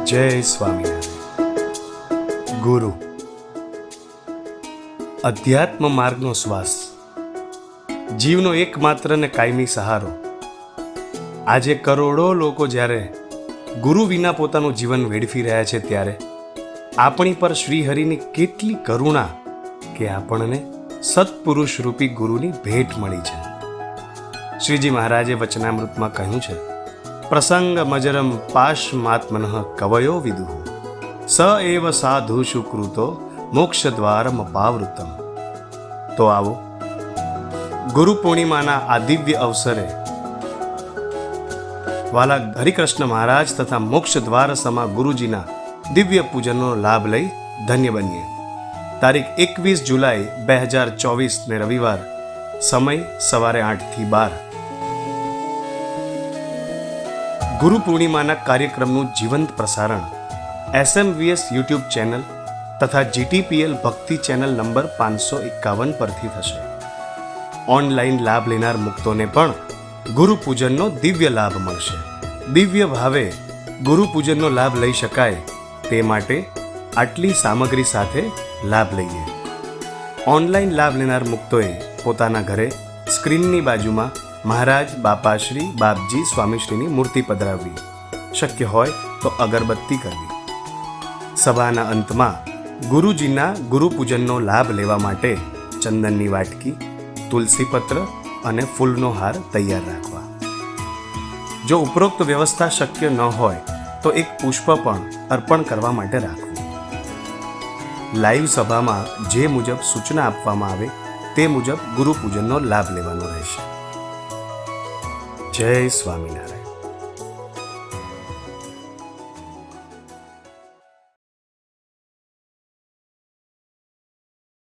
જય સ્વામિનારાયણ. ગુરુ અધ્યાત્મ માર્ગનો શ્વાસ, જીવનો એકમાત્ર ને કાયમી સહારો. આજે કરોડો લોકો જ્યારે ગુરુ વિના પોતાનું જીવન વેડફી રહ્યા છે, ત્યારે આપણી પર શ્રીહરિની કેટલી કરુણા કે આપણને સત્પુરુષ રૂપી ગુરુની ભેટ મળી છે. શ્રીજી મહારાજે વચનામૃતમાં કહ્યું છે, પ્રસંગ મજરમ પાશમાત્મનઃ કવયો વિદુઃ સ એવ સાધુ સુકૃતો મોક્ષ દ્વારમ પાવૃતમ. તો આવો ગુરુ પૂર્ણિમાના આ દિવ્ય અવસરે વાલા હરિકૃષ્ણ મહારાજ તથા મોક્ષ દ્વાર સમા ગુરુજીના દિવ્ય પૂજનનો લાભ લઈ ધન્ય બનીએ. તારીખ 21 જુલાઈ 2024 ને રવિવાર, સમય સવારે 8 થી 12. ગુરુ પૂર્ણિમાના કાર્યક્રમનું જીવંત પ્રસારણ SMVS યુટ્યુબ ચેનલ તથા GTPL ભક્તિ ચેનલ નંબર 551 પરથી થશે. ઓનલાઈન લાભ લેનાર મુક્તોને પણ ગુરુ પૂજનનો દિવ્ય લાભ મળશે. દિવ્ય ભાવે ગુરુ પૂજનનો લાભ લઈ શકાય તે માટે આટલી સામગ્રી સાથે લાભ લઈએ. ઓનલાઈન લાભ લેનાર મુક્તોએ પોતાના ઘરે સ્ક્રીનની બાજુમાં મહારાજ બાપાશ્રી બાપજી સ્વામીશ્રીની મૂર્તિ પધરાવવી, શક્ય હોય તો અગરબત્તી કરવી. સભાના અંતમાં ગુરુજીના ગુરુ પૂજનનો લાભ લેવા માટે ચંદનની વાટકી, તુલસીપત્ર અને ફૂલનો હાર તૈયાર રાખવા. જો ઉપરોક્ત વ્યવસ્થા શક્ય ન હોય તો એક પુષ્પ પણ અર્પણ કરવા માટે રાખવું. લાઈવ સભામાં જે મુજબ સૂચના આપવામાં આવે તે મુજબ ગુરુ પૂજનનો લાભ લેવાનો રહેશે. જય સ્વામિનારાયણ.